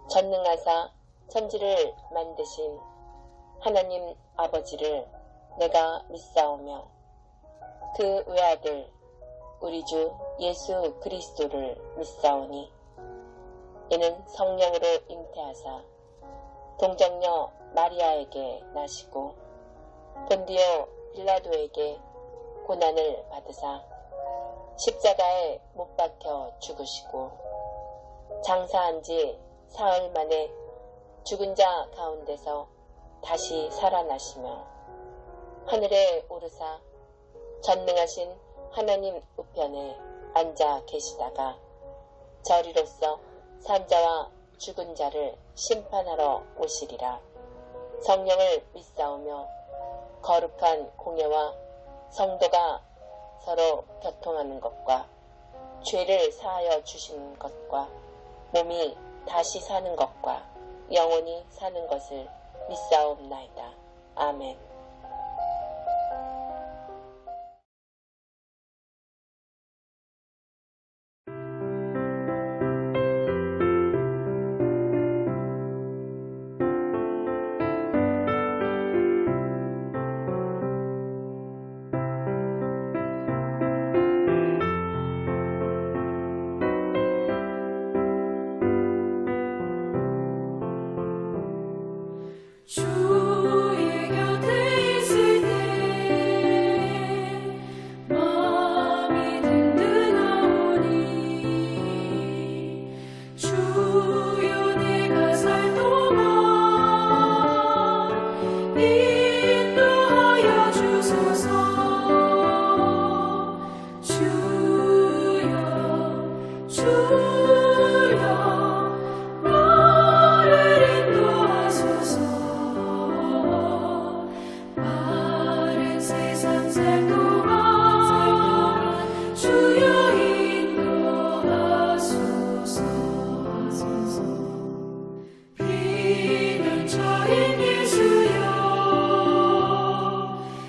전능하사 천지를 만드신 하나님 아버지를 내가 믿사오며 그 외아들 우리 주 예수 그리스도를 믿사오니 이는 성령으로 잉태하사 동정녀 마리아에게 나시고 본디오 빌라도에게 고난을 받으사 십자가에 못 박혀 죽으시고 장사한 지 사흘 만에 죽은 자 가운데서 다시 살아나시며 하늘에 오르사 전능하신 하나님 우편에 앉아 계시다가 저리로서 산자와 죽은 자를 심판하러 오시리라. 성령을 믿사오며 거룩한 공예와 성도가 서로 교통하는 것과 죄를 사하여 주시는 것과 몸이 다시 사는 것과 영원히 사는 것을 믿사옵나이다. 아멘. 주의 곁에 있을 때 마음이 든든하오니 주여 내가 살 동안 인도하여 주소서. 주여 나를 인도하소서. 마른 세상 살 동안 주여 인도하소서. 비난처인 예수여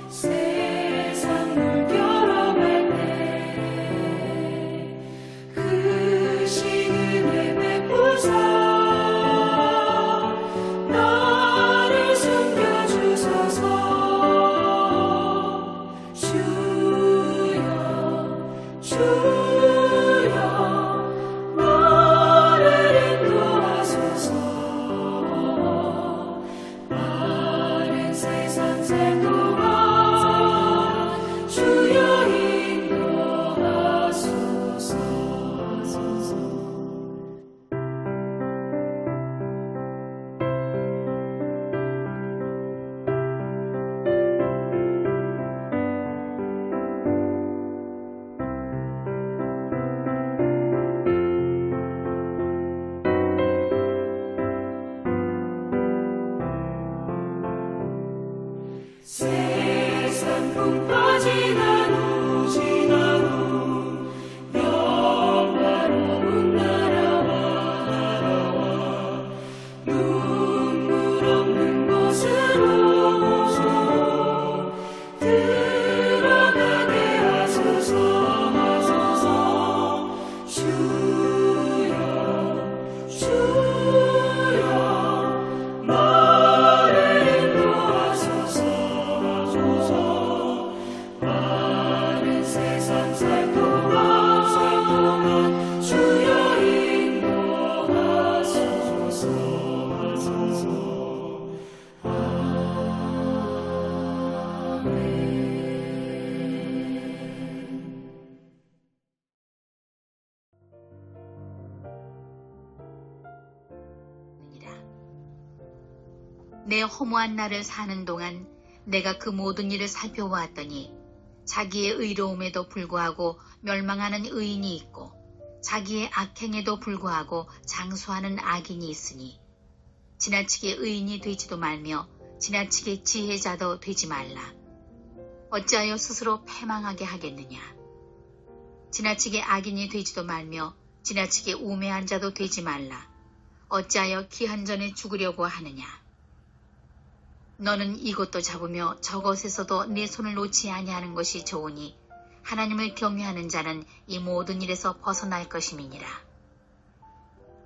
세상 물결어갈 때 그 시은혜 베푸사 나를 숨겨주소서. 주여 나를 인도하소서. 마른 세상 살 동안 주여 인도하소서. 세상 풍파 지난 후 영화로운 나라와 눈물 없는 곳으로 들어가게 하소서. 주여 나를 인도하소서. 마른 세상 살 동안 주여 인도하소서. 내 허무한 날을 사는 동안 내가 그 모든 일을 살펴보았더니 자기의 의로움에도 불구하고 멸망하는 의인이 있고 자기의 악행에도 불구하고 장수하는 악인이 있으니 지나치게 의인이 되지도 말며 지나치게 지혜자도 되지 말라. 어찌하여 스스로 패망하게 하겠느냐. 지나치게 악인이 되지도 말며 지나치게 우매한 자도 되지 말라. 어찌하여 기한 전에 죽으려고 하느냐. 너는 이것도 잡으며 저것에서도 네 손을 놓지 아니하는 것이 좋으니 하나님을 경외하는 자는 이 모든 일에서 벗어날 것임이니라.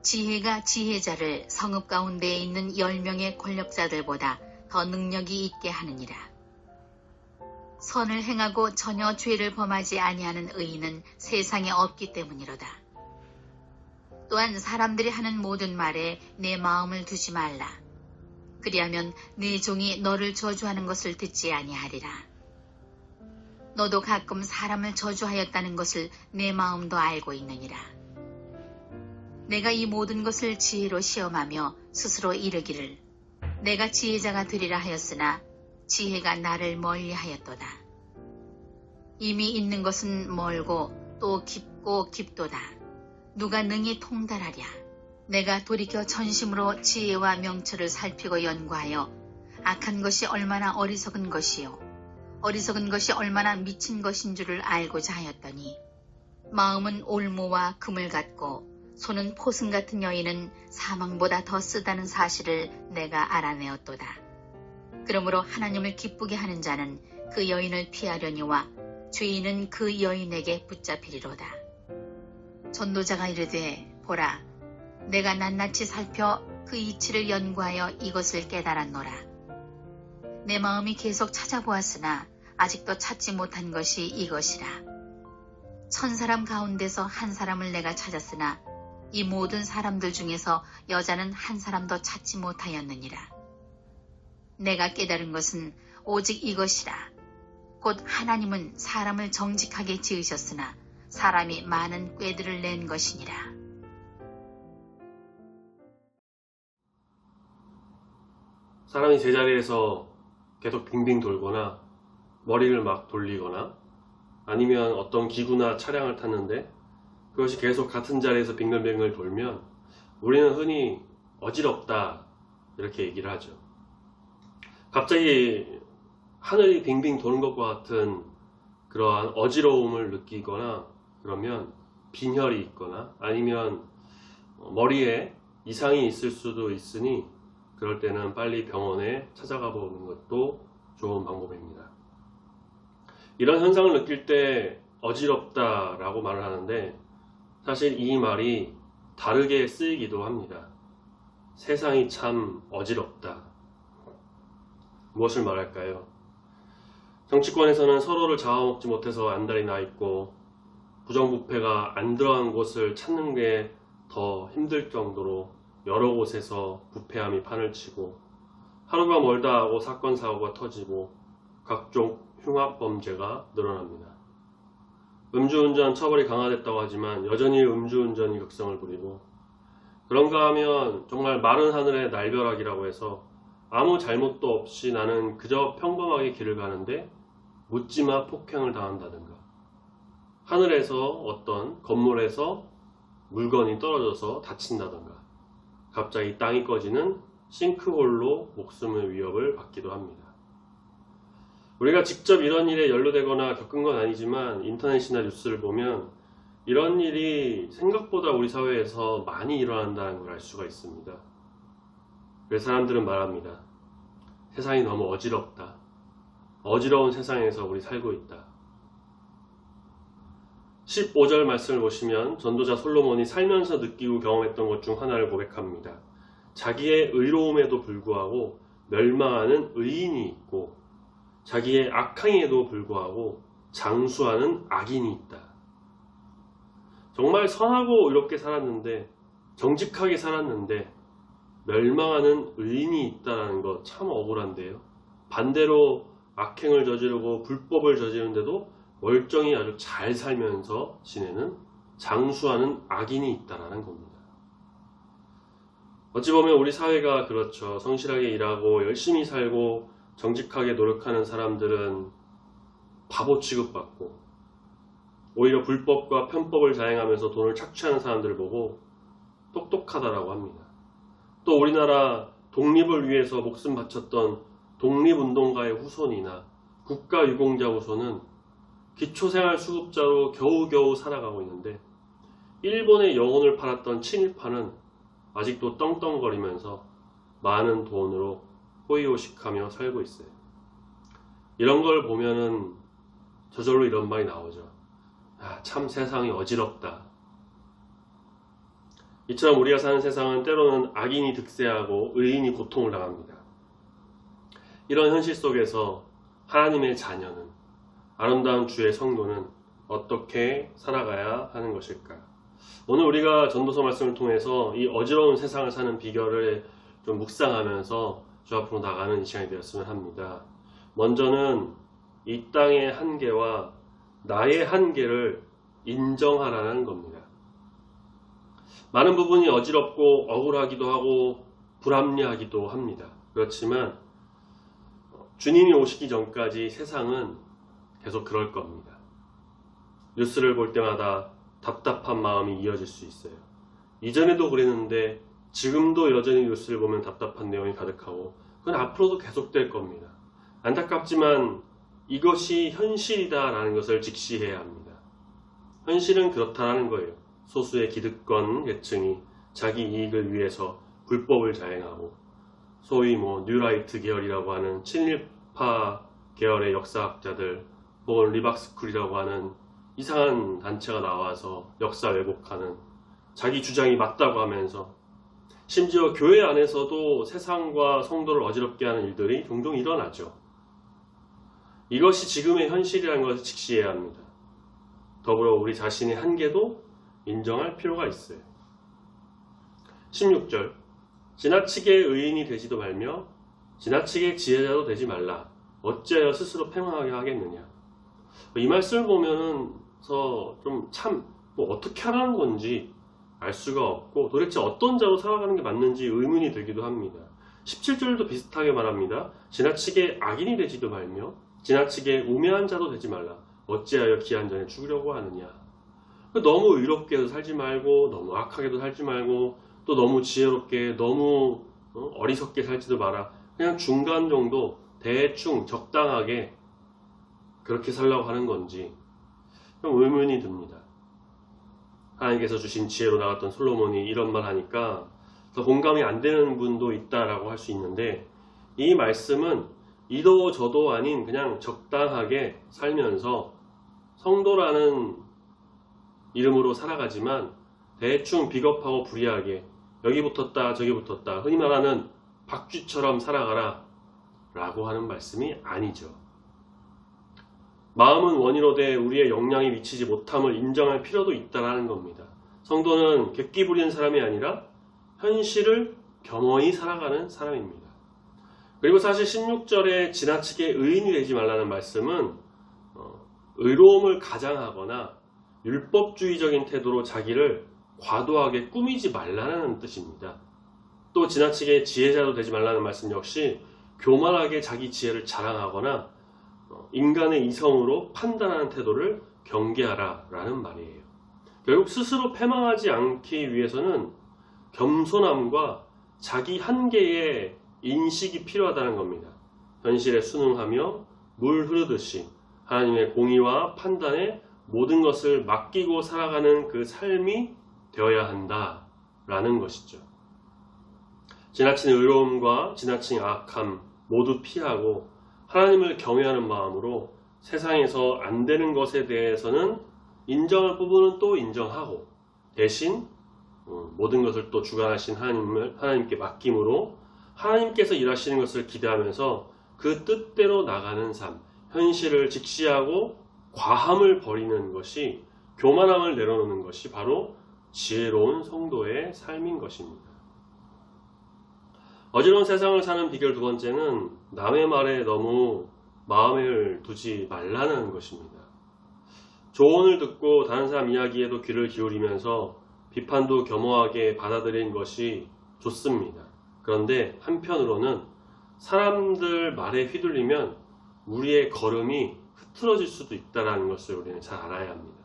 지혜가 지혜자를 성읍 가운데에 있는 10명의 권력자들보다 더 능력이 있게 하느니라. 선을 행하고 전혀 죄를 범하지 아니하는 의인은 세상에 없기 때문이로다. 또한 사람들이 하는 모든 말에 내 마음을 두지 말라. 그리하면 네 종이 너를 저주하는 것을 듣지 아니하리라. 너도 가끔 사람을 저주하였다는 것을 내 마음도 알고 있느니라. 내가 이 모든 것을 지혜로 시험하며 스스로 이르기를 내가 지혜자가 되리라 하였으나 지혜가 나를 멀리하였도다. 이미 있는 것은 멀고 또 깊고 깊도다. 누가 능히 통달하랴. 내가 돌이켜 전심으로 지혜와 명철을 살피고 연구하여 악한 것이 얼마나 어리석은 것이요 어리석은 것이 얼마나 미친 것인 줄을 알고자 하였더니 마음은 올무와 금을 같고 손은 포승 같은 여인은 사망보다 더 쓰다는 사실을 내가 알아내었도다. 그러므로 하나님을 기쁘게 하는 자는 그 여인을 피하려니와 죄인은 그 여인에게 붙잡히리로다. 전도자가 이르되 보라 내가 낱낱이 살펴 그 이치를 연구하여 이것을 깨달았노라. 내 마음이 계속 찾아보았으나 아직도 찾지 못한 것이 이것이라. 1000사람 가운데서 한 사람을 내가 찾았으나 이 모든 사람들 중에서 여자는 한 사람도 찾지 못하였느니라. 내가 깨달은 것은 오직 이것이라. 곧 하나님은 사람을 정직하게 지으셨으나 사람이 많은 꾀들을 낸 것이니라. 사람이 제자리에서 계속 빙빙 돌거나 머리를 막 돌리거나 아니면 어떤 기구나 차량을 탔는데 그것이 계속 같은 자리에서 빙글빙글 돌면 우리는 흔히 어지럽다 이렇게 얘기를 하죠. 갑자기 하늘이 빙빙 도는 것과 같은 그러한 어지러움을 느끼거나 그러면 빈혈이 있거나 아니면 머리에 이상이 있을 수도 있으니 그럴 때는 빨리 병원에 찾아가 보는 것도 좋은 방법입니다. 이런 현상을 느낄 때 어지럽다 라고 말을 하는데 사실 이 말이 다르게 쓰이기도 합니다. 세상이 참 어지럽다. 무엇을 말할까요? 정치권에서는 서로를 잡아먹지 못해서 안달이 나 있고 부정부패가 안 들어간 곳을 찾는 게 더 힘들 정도로 여러 곳에서 부패함이 판을 치고 하루가 멀다 하고 사건 사고가 터지고 각종 흉악범죄가 늘어납니다. 음주운전 처벌이 강화됐다고 하지만 여전히 음주운전이 극성을 부리고 그런가 하면 정말 마른 하늘의 날벼락이라고 해서 아무 잘못도 없이 나는 그저 평범하게 길을 가는데 묻지마 폭행을 당한다든가 하늘에서 어떤 건물에서 물건이 떨어져서 다친다든가 갑자기 땅이 꺼지는 싱크홀로 목숨의 위협을 받기도 합니다. 우리가 직접 이런 일에 연루되거나 겪은 건 아니지만 인터넷이나 뉴스를 보면 이런 일이 생각보다 우리 사회에서 많이 일어난다는 걸 알 수가 있습니다. 그래서 사람들은 말합니다. 세상이 너무 어지럽다. 어지러운 세상에서 우리 살고 있다. 15절 말씀을 보시면 전도자 솔로몬이 살면서 느끼고 경험했던 것 중 하나를 고백합니다. 자기의 의로움에도 불구하고 멸망하는 의인이 있고 자기의 악행에도 불구하고 장수하는 악인이 있다. 정말 선하고 의롭게 살았는데 정직하게 살았는데 멸망하는 의인이 있다는 것 참 억울한데요. 반대로 악행을 저지르고 불법을 저지르는데도 멀쩡히 아주 잘 살면서 지내는 장수하는 악인이 있다는 겁니다. 어찌 보면 우리 사회가 그렇죠. 성실하게 일하고 열심히 살고 정직하게 노력하는 사람들은 바보 취급받고 오히려 불법과 편법을 자행하면서 돈을 착취하는 사람들을 보고 똑똑하다라고 합니다. 또 우리나라 독립을 위해서 목숨 바쳤던 독립운동가의 후손이나 국가유공자 후손은 기초생활수급자로 겨우겨우 살아가고 있는데 일본의 영혼을 팔았던 친일파는 아직도 떵떵거리면서 많은 돈으로 호의호식하며 살고 있어요. 이런 걸 보면은 저절로 이런 말이 나오죠. 참 세상이 어지럽다. 이처럼 우리가 사는 세상은 때로는 악인이 득세하고 의인이 고통을 당합니다. 이런 현실 속에서 하나님의 자녀는, 아름다운 주의 성도는 어떻게 살아가야 하는 것일까? 오늘 우리가 전도서 말씀을 통해서 이 어지러운 세상을 사는 비결을 좀 묵상하면서 주 앞으로 나가는 이 시간이 되었으면 합니다. 먼저는 이 땅의 한계와 나의 한계를 인정하라는 겁니다. 많은 부분이 어지럽고 억울하기도 하고 불합리하기도 합니다. 그렇지만 주님이 오시기 전까지 세상은 계속 그럴 겁니다. 뉴스를 볼 때마다 답답한 마음이 이어질 수 있어요. 이전에도 그랬는데 지금도 여전히 뉴스를 보면 답답한 내용이 가득하고 그건 앞으로도 계속될 겁니다. 안타깝지만 이것이 현실이다라는 것을 직시해야 합니다. 현실은 그렇다라는 거예요. 소수의 기득권 계층이 자기 이익을 위해서 불법을 자행하고 소위 뉴라이트 계열이라고 하는 친일파 계열의 역사학자들 혹은 리박스쿨이라고 하는 이상한 단체가 나와서 역사 왜곡하는, 자기 주장이 맞다고 하면서 심지어 교회 안에서도 세상과 성도를 어지럽게 하는 일들이 종종 일어나죠. 이것이 지금의 현실이라는 것을 직시해야 합니다. 더불어 우리 자신의 한계도 인정할 필요가 있어요. 16절, 지나치게 의인이 되지도 말며 지나치게 지혜자도 되지 말라. 어찌하여 스스로 패망하게 하겠느냐. 이 말씀을 보면서 좀 어떻게 하라는 건지 알 수가 없고 도대체 어떤 자로 살아가는 게 맞는지 의문이 들기도 합니다. 17절도 비슷하게 말합니다. 지나치게 악인이 되지도 말며 지나치게 우매한 자도 되지 말라. 어찌하여 기한 전에 죽으려고 하느냐. 너무 의롭게도 살지 말고 너무 악하게도 살지 말고 또 너무 지혜롭게 너무 어리석게 살지도 마라. 그냥 중간 정도 대충 적당하게 그렇게 살려고 하는 건지 좀 의문이 듭니다. 하나님께서 주신 지혜로 나갔던 솔로몬이 이런 말 하니까 더 공감이 안 되는 분도 있다라고 할 수 있는데, 이 말씀은 이도 저도 아닌 그냥 적당하게 살면서 성도라는 이름으로 살아가지만 대충 비겁하고 불의하게 여기 붙었다 저기 붙었다 흔히 말하는 박쥐처럼 살아가라 라고 하는 말씀이 아니죠. 마음은 원이로되 우리의 역량이 미치지 못함을 인정할 필요도 있다는 겁니다. 성도는 객기 부리는 사람이 아니라 현실을 겸허히 살아가는 사람입니다. 그리고 사실 16절에 지나치게 의인이 되지 말라는 말씀은 의로움을 가장하거나 율법주의적인 태도로 자기를 과도하게 꾸미지 말라는 뜻입니다. 또 지나치게 지혜자도 되지 말라는 말씀 역시 교만하게 자기 지혜를 자랑하거나 인간의 이성으로 판단하는 태도를 경계하라 라는 말이에요. 결국 스스로 패망하지 않기 위해서는 겸손함과 자기 한계의 인식이 필요하다는 겁니다. 현실에 순응하며 물 흐르듯이 하나님의 공의와 판단에 모든 것을 맡기고 살아가는 그 삶이 되어야 한다라는 것이죠. 지나친 의로움과 지나친 악함 모두 피하고 하나님을 경외하는 마음으로 세상에서 안 되는 것에 대해서는 인정할 부분은 또 인정하고 대신 모든 것을 또 주관하신 하나님께 맡김으로 하나님께서 일하시는 것을 기대하면서 그 뜻대로 나가는 삶, 현실을 직시하고 과함을 버리는 것이, 교만함을 내려놓는 것이 바로 지혜로운 성도의 삶인 것입니다. 어지러운 세상을 사는 비결 두 번째는 남의 말에 너무 마음을 두지 말라는 것입니다. 조언을 듣고 다른 사람 이야기에도 귀를 기울이면서 비판도 겸허하게 받아들이는 것이 좋습니다. 그런데 한편으로는 사람들 말에 휘둘리면 우리의 걸음이 흐트러질 수도 있다는 것을 우리는 잘 알아야 합니다.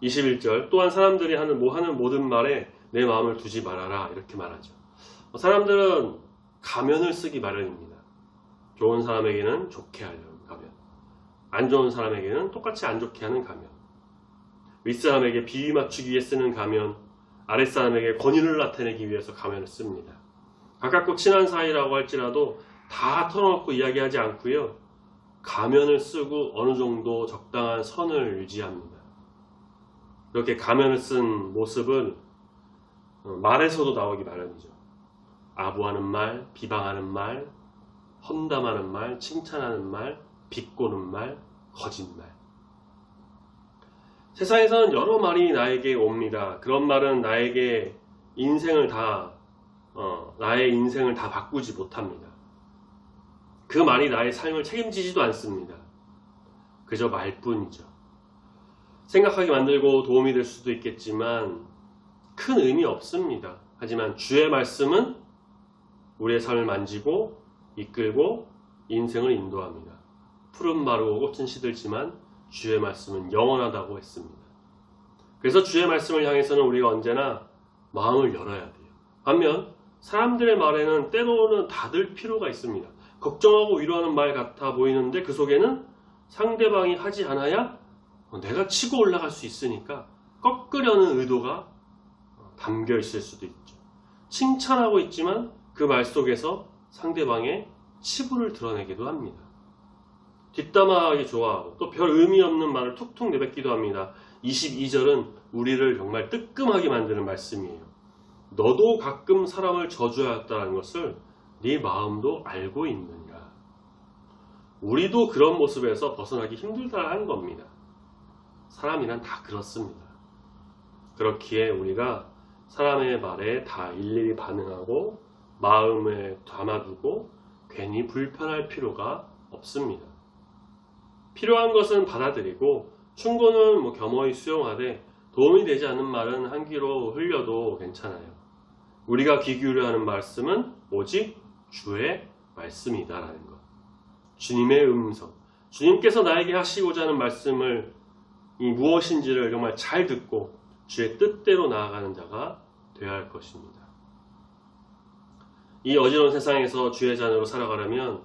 21절, 또한 사람들이 하는 모든 말에 내 마음을 두지 말아라 이렇게 말하죠. 사람들은 가면을 쓰기 마련입니다. 좋은 사람에게는 좋게 하려는 가면, 안 좋은 사람에게는 똑같이 안 좋게 하는 가면, 윗사람에게 비위 맞추기 위해 쓰는 가면, 아랫사람에게 권위를 나타내기 위해서 가면을 씁니다. 가깝고 친한 사이라고 할지라도 다 털어놓고 이야기하지 않고요, 가면을 쓰고 어느 정도 적당한 선을 유지합니다. 이렇게 가면을 쓴 모습은 말에서도 나오기 마련이죠. 아부하는 말, 비방하는 말, 험담하는 말, 칭찬하는 말, 비꼬는 말, 거짓말. 세상에서는 여러 말이 나에게 옵니다. 그런 말은 나의 인생을 다 바꾸지 못합니다. 그 말이 나의 삶을 책임지지도 않습니다. 그저 말뿐이죠. 생각하게 만들고 도움이 될 수도 있겠지만 큰 의미 없습니다. 하지만 주의 말씀은 우리의 삶을 만지고 이끌고 인생을 인도합니다. 푸른 마르고 꽃은 시들지만 주의 말씀은 영원하다고 했습니다. 그래서 주의 말씀을 향해서는 우리가 언제나 마음을 열어야 돼요. 반면 사람들의 말에는 때로는 닫을 필요가 있습니다. 걱정하고 위로하는 말 같아 보이는데 그 속에는 상대방이 하지 않아야 내가 치고 올라갈 수 있으니까 꺾으려는 의도가 담겨 있을 수도 있죠. 칭찬하고 있지만 그 말 속에서 상대방의 치부를 드러내기도 합니다. 뒷담화하기 좋아하고 또 별 의미 없는 말을 툭툭 내뱉기도 합니다. 22절은 우리를 정말 뜨끔하게 만드는 말씀이에요. 너도 가끔 사람을 저주하였다는 것을 네 마음도 알고 있느냐. 우리도 그런 모습에서 벗어나기 힘들다는 겁니다. 사람이란 다 그렇습니다. 그렇기에 우리가 사람의 말에 다 일일이 반응하고 마음에 담아두고 괜히 불편할 필요가 없습니다. 필요한 것은 받아들이고 충고는 겸허히 수용하되 도움이 되지 않는 말은 한 귀로 흘려도 괜찮아요. 우리가 귀 기울여야 하는 말씀은 오직 주의 말씀이다라는 것. 주님의 음성. 주님께서 나에게 하시고자 하는 말씀을 무엇인지를 정말 잘 듣고 주의 뜻대로 나아가는 자가 되어야 할 것입니다. 이 어지러운 세상에서 주의 자녀로 살아가려면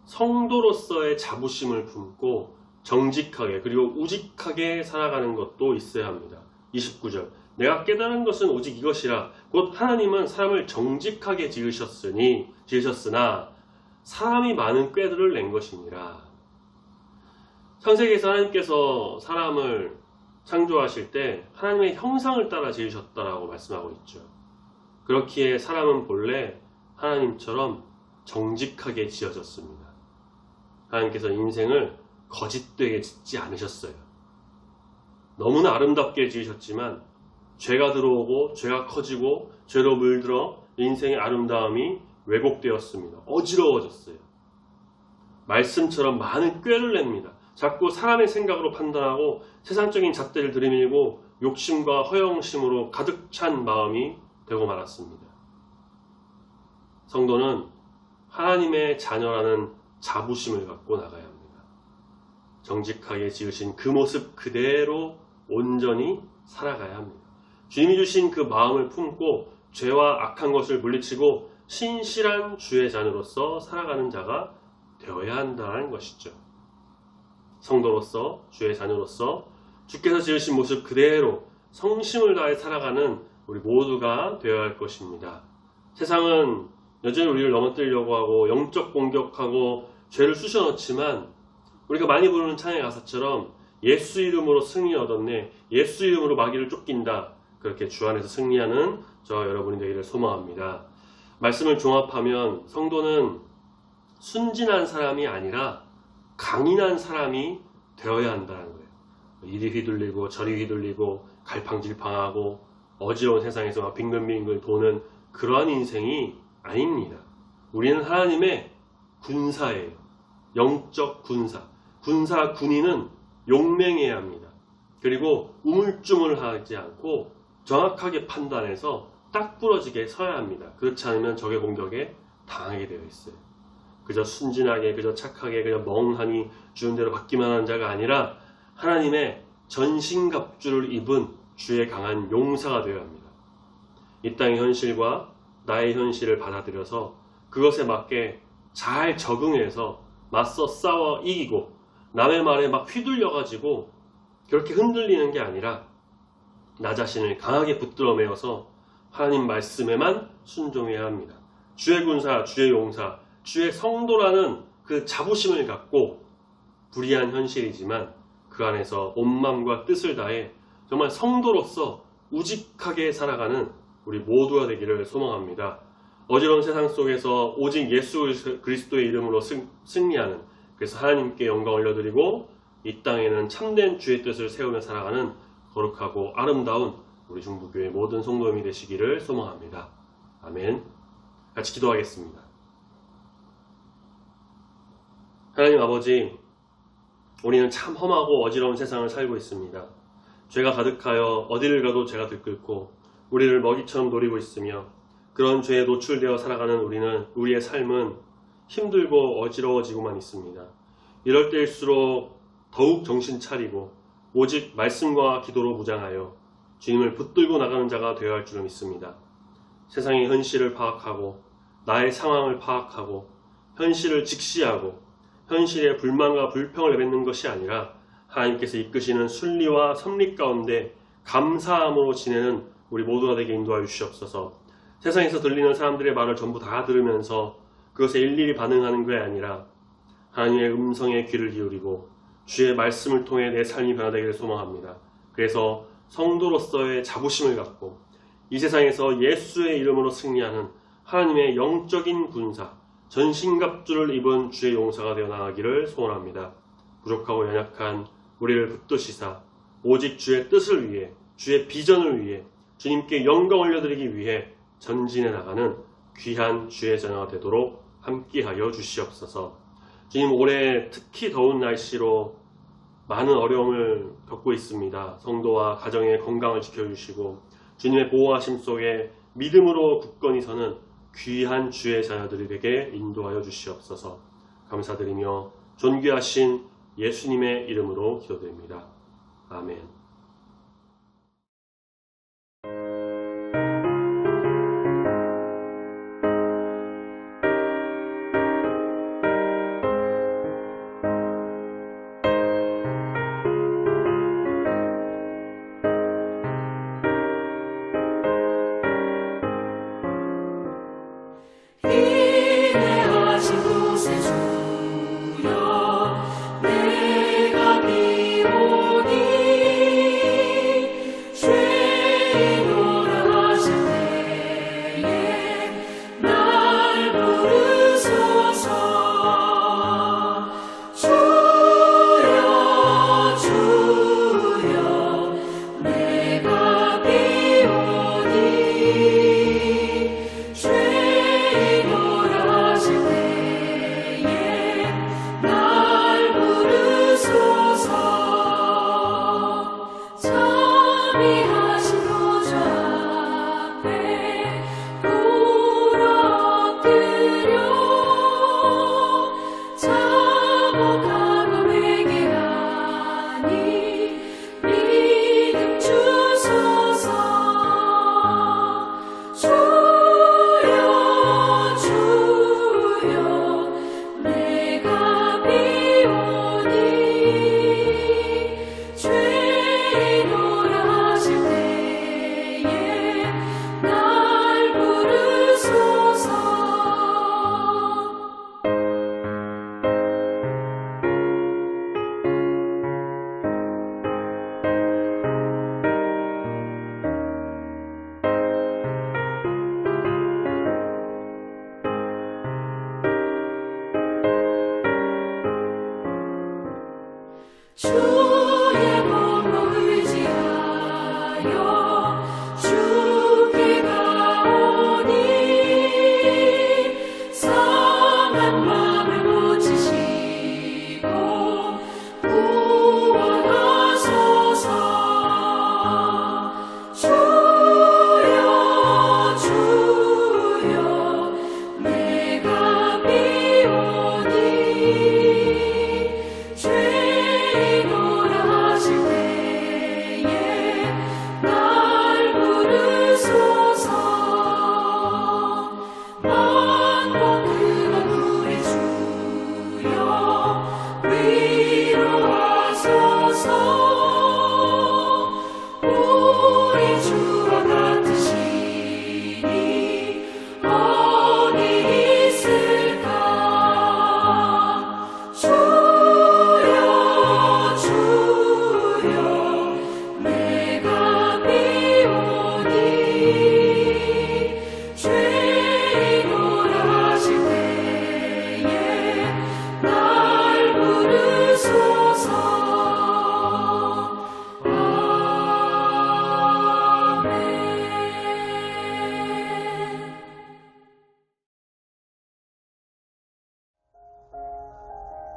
성도로서의 자부심을 품고 정직하게 그리고 우직하게 살아가는 것도 있어야 합니다. 29절 내가 깨달은 것은 오직 이것이라 곧 하나님은 사람을 정직하게 지으셨으나 사람이 많은 꾀들을 낸 것이니라. 창세기에서 하나님께서 사람을 창조하실 때 하나님의 형상을 따라 지으셨다라고 말씀하고 있죠. 그렇기에 사람은 본래 하나님처럼 정직하게 지어졌습니다. 하나님께서 인생을 거짓되게 짓지 않으셨어요. 너무나 아름답게 지으셨지만 죄가 들어오고 죄가 커지고 죄로 물들어 인생의 아름다움이 왜곡되었습니다. 어지러워졌어요. 말씀처럼 많은 꾀를 냅니다. 자꾸 사람의 생각으로 판단하고 세상적인 잣대를 들이밀고 욕심과 허영심으로 가득 찬 마음이 되고 말았습니다. 성도는 하나님의 자녀라는 자부심을 갖고 나가야 합니다. 정직하게 지으신 그 모습 그대로 온전히 살아가야 합니다. 주님이 주신 그 마음을 품고 죄와 악한 것을 물리치고 신실한 주의 자녀로서 살아가는 자가 되어야 한다는 것이죠. 성도로서 주의 자녀로서 주께서 지으신 모습 그대로 성심을 다해 살아가는 우리 모두가 되어야 할 것입니다. 세상은 여전히 우리를 넘어뜨리려고 하고 영적 공격하고 죄를 쑤셔넣지만 우리가 많이 부르는 찬양의 가사처럼 예수 이름으로 승리 얻었네, 예수 이름으로 마귀를 쫓긴다, 그렇게 주 안에서 승리하는 저와 여러분이 되기를 소망합니다. 말씀을 종합하면 성도는 순진한 사람이 아니라 강인한 사람이 되어야 한다는 거예요. 이리 휘둘리고 저리 휘둘리고 갈팡질팡하고 어지러운 세상에서 막 빙글빙글 도는 그러한 인생이 아닙니다. 우리는 하나님의 군사예요. 영적 군사. 군인은 용맹해야 합니다. 그리고 우물쭈물하지 않고 정확하게 판단해서 딱 부러지게 서야 합니다. 그렇지 않으면 적의 공격에 당하게 되어 있어요. 그저 순진하게, 그저 착하게, 그저 멍하니 주는 대로 받기만 하는 자가 아니라 하나님의 전신갑주를 입은 주의 강한 용사가 되어야 합니다. 이 땅의 현실과 나의 현실을 받아들여서 그것에 맞게 잘 적응해서 맞서 싸워 이기고 남의 말에 막 휘둘려가지고 그렇게 흔들리는 게 아니라 나 자신을 강하게 붙들어 매어서 하나님 말씀에만 순종해야 합니다. 주의 군사, 주의 용사, 주의 성도라는 그 자부심을 갖고 불의한 현실이지만 그 안에서 온 마음과 뜻을 다해 정말 성도로서 우직하게 살아가는 우리 모두가 되기를 소망합니다. 어지러운 세상 속에서 오직 예수 그리스도의 이름으로 승리하는, 그래서 하나님께 영광 올려드리고 이 땅에는 참된 주의 뜻을 세우며 살아가는 거룩하고 아름다운 우리 중부교회 모든 성도님이 되시기를 소망합니다. 아멘. 같이 기도하겠습니다. 하나님 아버지, 우리는 참 험하고 어지러운 세상을 살고 있습니다. 죄가 가득하여 어디를 가도 죄가 들끓고 우리를 먹이처럼 노리고 있으며, 그런 죄에 노출되어 살아가는 우리의 삶은 힘들고 어지러워지고만 있습니다. 이럴 때일수록 더욱 정신 차리고 오직 말씀과 기도로 무장하여 주님을 붙들고 나가는 자가 되어야 할 줄을 믿습니다. 세상의 현실을 파악하고 나의 상황을 파악하고 현실을 직시하고 현실의 불만과 불평을 내뱉는 것이 아니라 하나님께서 이끄시는 순리와 섭리 가운데 감사함으로 지내는 우리 모두가 되게 인도하여 주시옵소서. 세상에서 들리는 사람들의 말을 전부 다 들으면서 그것에 일일이 반응하는 게 아니라 하나님의 음성에 귀를 기울이고 주의 말씀을 통해 내 삶이 변화되기를 소망합니다. 그래서 성도로서의 자부심을 갖고 이 세상에서 예수의 이름으로 승리하는 하나님의 영적인 군사, 전신갑주를 입은 주의 용사가 되어 나가기를 소원합니다. 부족하고 연약한 우리를 붙드시사 오직 주의 뜻을 위해, 주의 비전을 위해, 주님께 영광 올려드리기 위해 전진해 나가는 귀한 주의 자녀가 되도록 함께하여 주시옵소서. 주님, 올해 특히 더운 날씨로 많은 어려움을 겪고 있습니다. 성도와 가정의 건강을 지켜주시고 주님의 보호하심 속에 믿음으로 굳건히 서는 귀한 주의 자녀들이 되게 인도하여 주시옵소서. 감사드리며 존귀하신 예수님의 이름으로 기도드립니다. 아멘. 인내하신 구세주여 내가 비오니 죄인으로 하실 때에 날 부르소서. 주여 주여 내가 비오니 죄인으로 하실 때에 날 부르소서. 자비하신 보좌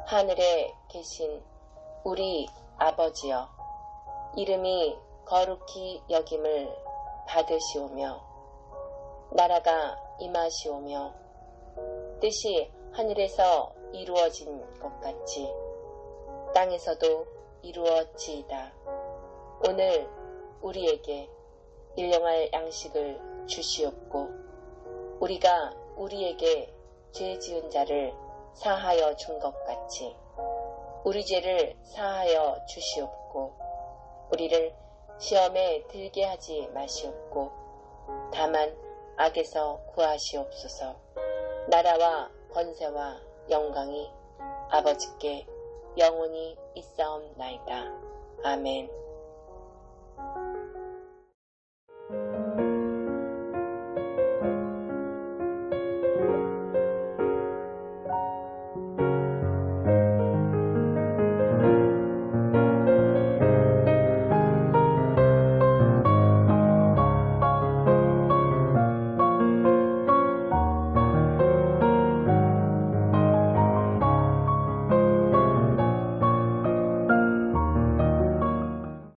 하늘에 계신 우리 아버지여, 이름이 거룩히 여김을 받으시오며 나라가 임하시오며 뜻이 하늘에서 이루어진 것 같이 땅에서도 이루어지이다. 오늘 우리에게 일용할 양식을 주시옵고 우리가 우리에게 죄 지은 자를 사하여 준 것 같이 우리 죄를 사하여 주시옵고 우리를 시험에 들게 하지 마시옵고 다만 악에서 구하시옵소서. 나라와 권세와 영광이 아버지께 영원히 있사옵나이다. 아멘.